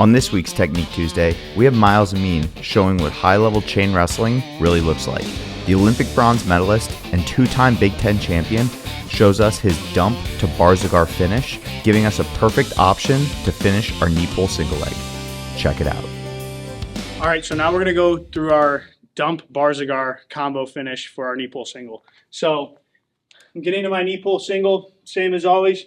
On this week's Technique Tuesday, we have Myles Amine showing what high-level chain wrestling really looks like. The Olympic bronze medalist and two-time Big Ten champion shows us his dump to Barzegar finish, giving us a perfect option to finish our knee pull single leg. Check it out. All right, so now we're gonna go through our dump Barzegar combo finish for our knee pull single. So I'm getting to my knee pull single, same as always.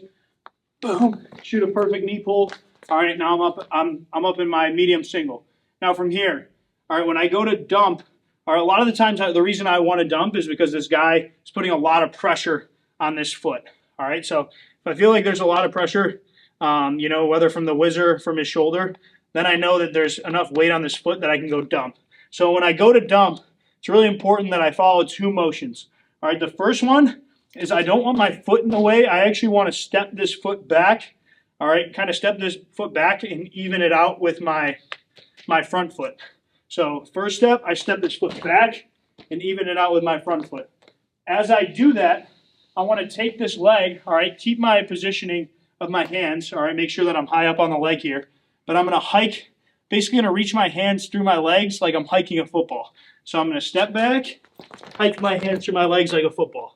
Boom, shoot a perfect knee pull. All right, now I'm up in my medium single. Now from here, all right, when I go to dump, all right, a lot of the times the reason I want to dump is because this guy is putting a lot of pressure on this foot. All right, so if I feel like there's a lot of pressure, whether from the whizzer, from his shoulder, then I know that there's enough weight on this foot that I can go dump. So when I go to dump, it's really important that I follow two motions. All right, the first one is I don't want my foot in the way. I actually want to step this foot back. All right, kind of step this foot back and even it out with my front foot. So first step, I step this foot back and even it out with my front foot. As I do that, I want to take this leg, all right, keep my positioning of my hands, all right, make sure that I'm high up on the leg here. But I'm going to hike, basically going to reach my hands through my legs like I'm hiking a football. So I'm going to step back, hike my hands through my legs like a football.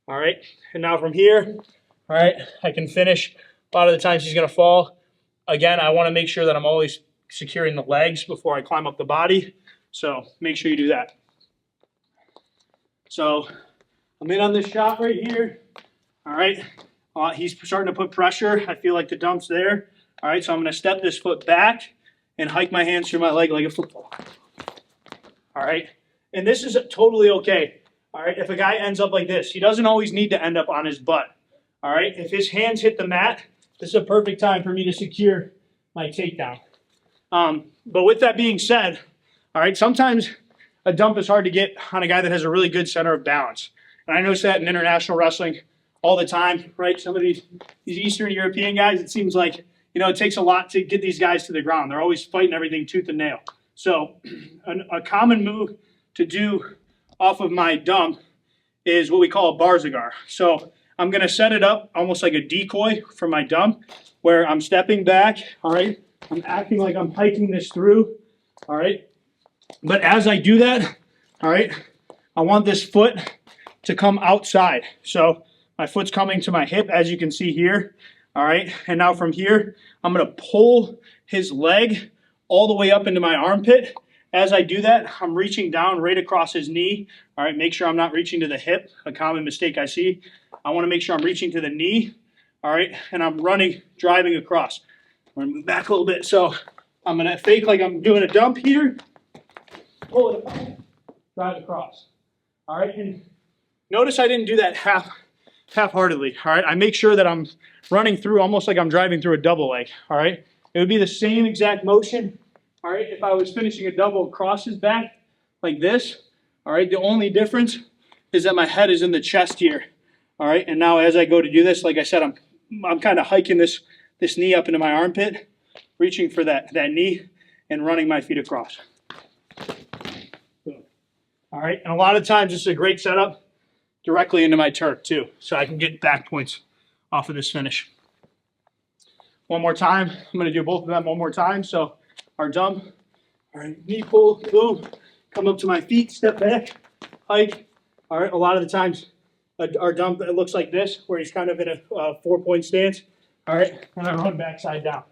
All right, and now from here, all right, I can finish. A lot of the times he's going to fall. Again, I want to make sure that I'm always securing the legs before I climb up the body. So make sure you do that. So I'm in on this shot right here. All right, he's starting to put pressure. I feel like the dump's there. All right, so I'm going to step this foot back and hike my hands through my leg like a football. All right, and this is totally okay. All right, if a guy ends up like this, he doesn't always need to end up on his butt. All right, if his hands hit the mat, this is a perfect time for me to secure my takedown. But with that being said, all right, sometimes a dump is hard to get on a guy that has a really good center of balance. And I notice that in international wrestling all the time, right? Some of these Eastern European guys, it seems like, it takes a lot to get these guys to the ground. They're always fighting everything tooth and nail. So a common move to do off of my dump is what we call a Barzegar. So I'm going to set it up almost like a decoy for my dump where I'm stepping back, all right? I'm acting like I'm hiking this through, all right? But as I do that, all right, I want this foot to come outside. So my foot's coming to my hip, as you can see here, all right? And now from here, I'm going to pull his leg all the way up into my armpit. As I do that, I'm reaching down right across his knee. All right, make sure I'm not reaching to the hip, a common mistake I see. I want to make sure I'm reaching to the knee, all right, and I'm driving across. I'm going to move back a little bit. So I'm going to fake like I'm doing a dump here, pull it up, drive across. All right, and notice I didn't do that half-heartedly, all right? I make sure that I'm running through almost like I'm driving through a double leg, all right? It would be the same exact motion, all right, if I was finishing a double across his back like this, all right? The only difference is that my head is in the chest here, all right? And now as I go to do this, like I said, I'm kind of hiking this knee up into my armpit, reaching for that knee and running my feet across. All right, and a lot of times this is a great setup directly into my turf too, so I can get back points off of this finish. One more time, I'm gonna do both of them one more time. So our dump, all right, knee pull, boom, come up to my feet, step back, hike. All right, a lot of the times our dump, it looks like this, where he's kind of in a 4-point stance. All right, and I run backside down.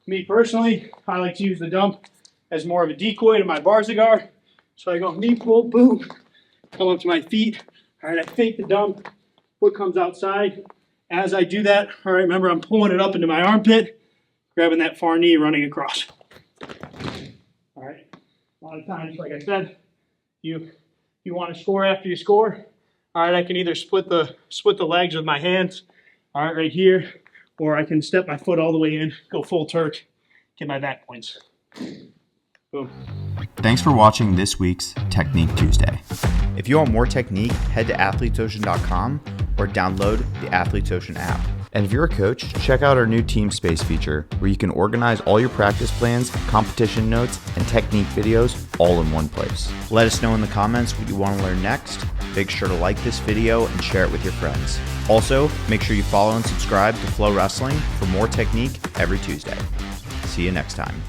Me personally, I like to use the dump as more of a decoy to my Barzegar. So I go knee pull, boom, come up to my feet. All right, I fake the dump, foot comes outside. As I do that, all right, remember I'm pulling it up into my armpit, grabbing that far knee, running across. All right, a lot of times, like I said, you want to score after you score. All right, I can either split the legs with my hands, all right, right here, or I can step my foot all the way in, go full Turk, get my back points. Boom. Thanks for watching this week's Technique Tuesday. If you want more technique, head to athletesocean.com or download the Athletes Ocean app. And if you're a coach, check out our new Team Space feature where you can organize all your practice plans, competition notes, and technique videos all in one place. Let us know in the comments what you want to learn next. Make sure to like this video and share it with your friends. Also, make sure you follow and subscribe to FloWrestling for more technique every Tuesday. See you next time.